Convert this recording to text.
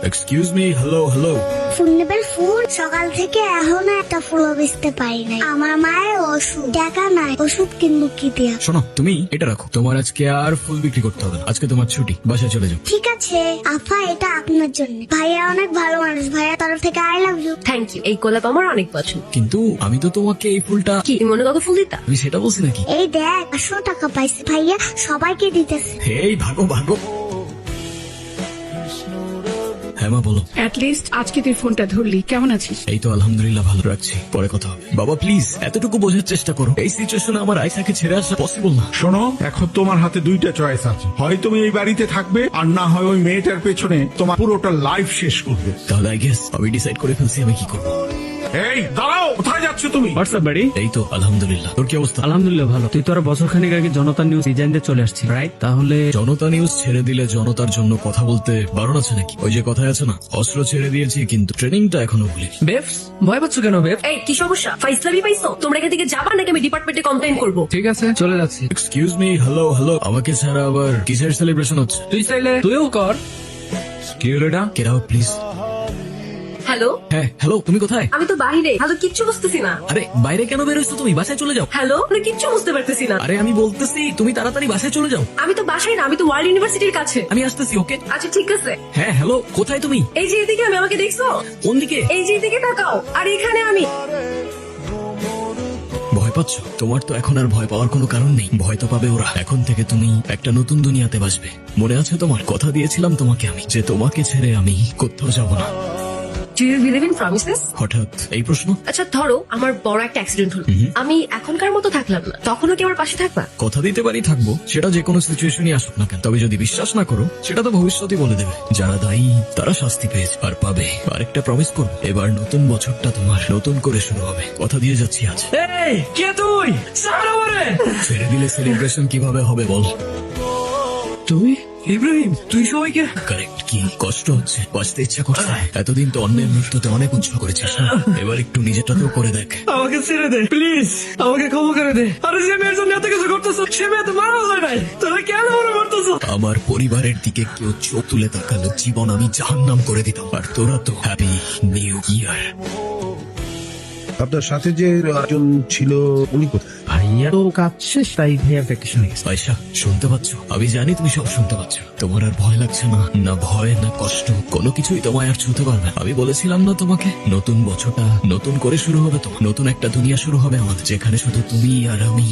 Excuse me, hello hello. ফুল নেবেন ফুল? সকাল থেকে এখনো একটা ফুলও বেচতে পারি নাই। আমার মায়ের ওষুধ, টাকা নাই, ওষুধ কিনবো কি দিয়া? শোনো, তুমি এটা রাখো, তোমার আজকে আর ফুল বিক্রি করতে হবে না। আজকে তোমার ছুটি, বাসায় চলে যাও। ঠিক আছে আপা, এটা আপনার জন্য। ভাইয়া অনেক ভালো মানুষ, ভাইয়া তরফ থেকে I love you. Thank you, এই গোলাপ আমার অনেক পছন্দ। কিন্তু আমি তো তোমাকে এই ফুলটা, কি তুমি মনে কত ফুল দিতা? আমি সেটা বলছি নাকি? এই দেখ 500 টাকা পাইছে, ভাইয়া সবাইকে দিতেছে। এই ভাগো ভাগো। হ্যাঁ মা বলো। লিস্ট আজকে তুই ফোনটা ধরলি, কেমন আছিস? এই তো আলহামদুলিল্লাহ ভালো রাখছি, পরে কথা হবে। বাবা প্লিজ এতটুকু বোঝার চেষ্টা করো, এই সিচুয়েশনে আমার আয়সাকে ছেড়ে আসা পসিবল না। শোনো, এখন তোমার হাতে দুইটা চয়েস আছে, হয় তুমি এই বাড়িতে থাকবে, আর না হয় ওই মেয়েটার পেছনে তোমার পুরোটা লাইফ শেষ করবে। তাহলে আই গেস আমি ডিসাইড করে ফেলছি আমি কি করবো। এই দাঁড়াও, কোথায় যাচ্ছ তুমি? হোয়াটসঅ্যাপ বাড়ি? এই তো আলহামদুলিল্লাহ, তোর কি অবস্থা? আলহামদুলিল্লাহ ভালো। তুই তো আর বছর খানিক আগে জনতা নিউজ ডিজাইনতে চলে আসছিস, রাইট? তাহলে জনতা নিউজ ছেড়ে দিলে জনতার জন্য কথা বলতে বারণ আছে নাকি? ওই যে কথায় আছে না, অস্ত্র ছেড়ে দিয়েছি কিন্তু ট্রেনিংটা এখনো ভুলিনি। বেফস, ভয় পাচ্ছ কেন বেফ? এই কি সমস্যা? ফাইসলামি পাইছো? তোমরা এখান থেকে যাবা নাকি আমি ডিপার্টমেন্টে কমপ্লেইন করবো? ঠিক আছে, চলে যাচ্ছি। Excuse me, hello hello. আমাকে ছাড়া আবার কিসের সেলিব্রেশন হচ্ছে? তুই চাইলে তুইও কর। কি হলো এটা? Get out please. হ্যালো, হ্যাঁ হ্যালো, তুমি কোথায়? আমি তো বাইরে। হ্যালো, কিচ্ছু বুঝতেছি না। আরে বাইরে কেন বেরোচ্ছো তুমি? বাসায় চলে যাও। হ্যালো, আমি কিচ্ছু বুঝতে পারতেছি না। আরে আমি বলতেছি তুমি তাড়াতাড়ি বাসায় চলে যাও। আমি তো বাসায় না, আমি তো ওয়ার্ল্ড ইউনিভার্সিটির কাছে। আমি আসতেছি, ওকে? আচ্ছা ঠিক আছে। হ্যাঁ হ্যালো, কোথায় তুমি? এই যে এদিকে, আমি আমাকে দেখছো? কোন দিকে? এই যে এদিকে তাকাও, আর এখানে আমি। ভয় পাচ্ছ? তোমার তো এখন আর ভয় পাওয়ার কোনো কারণ নেই। ভয় তো পাবে ওরা। এখন থেকে তুমি একটা নতুন দুনিয়াতে বাসবে। মনে আছে তোমার? কথা দিয়েছিলাম তোমাকে আমি, যে তোমাকে ছেড়ে আমি কোথাও যাব না। Do you believe in promises? হঠাৎ এই প্রশ্ন? আচ্ছা ধরো আমার বড় একটা অ্যাক্সিডেন্ট হলো, আমি এখনকার মতো থাকলাম না, তখনও কি আমার পাশে থাকবা? কথা দিতে পারি থাকবো, সেটা যে কোনো সিচুয়েশনই আসুক না কেন। তবে যদি বিশ্বাস না করো, সেটা তো ভবিষ্যতই বলে দেবে। যারা দায়ী তারা শাস্তি পেয়েছে আর পাবে। আরেকটা প্রমিস করো, এবার নতুন বছরটা তোমার নতুন করে শুরু হবে। কথা দিয়ে যাচ্ছি আজ। এই কে তুই? ছাড় আমারে। ছেড়ে দিলে সেলিব্রেশন কিভাবে হবে বল? তুই ইব্রাহিম, তুই সবাইকে? কারেক্ট। কি কষ্ট হচ্ছে? বাঁচতে ইচ্ছা করছে? এতদিন তো অন্যের মৃত্যুতে অনেক উৎসাহ করেছিস, এবার একটু নিজেরটাতেও করে দেখ। আমাকে ছেড়ে দে প্লিজ, আমাকে ক্ষমা করে দে। আরে যে মেয়ের জন্য এত কিছু করতেছো, সে মেয়ে তো মারা যায় নাই, তোরা কেন মনে করতেছো? আমার পরিবারের দিকে কেউ চোখ তুলে তাকালো, জীবন আমি জাহান্নাম করে দিতাম। আর তোরা তো হ্যাপি নিউ ইয়ার। আপনার সাথে যে একজন ছিল উনি কোথায়? ভাইয়া তো কাজ শেষ, তাই ভাইয়া ভ্যাকেশনে গেছে। আয়শা শুনতে পাচ্ছ? আমি জানি তুমি সব শুনতে পাচ্ছ। তোমার আর ভয় লাগছে না? না ভয় না কষ্ট, কোনো কিছুই তোমায় আর ছুঁতে পারবে না। আমি বলেছিলাম না তোমাকে, নতুন বছরটা নতুন করে শুরু হবে, তো নতুন একটা দুনিয়া শুরু হবে আমাদের, যেখানে শুধু তুমি আর আমি।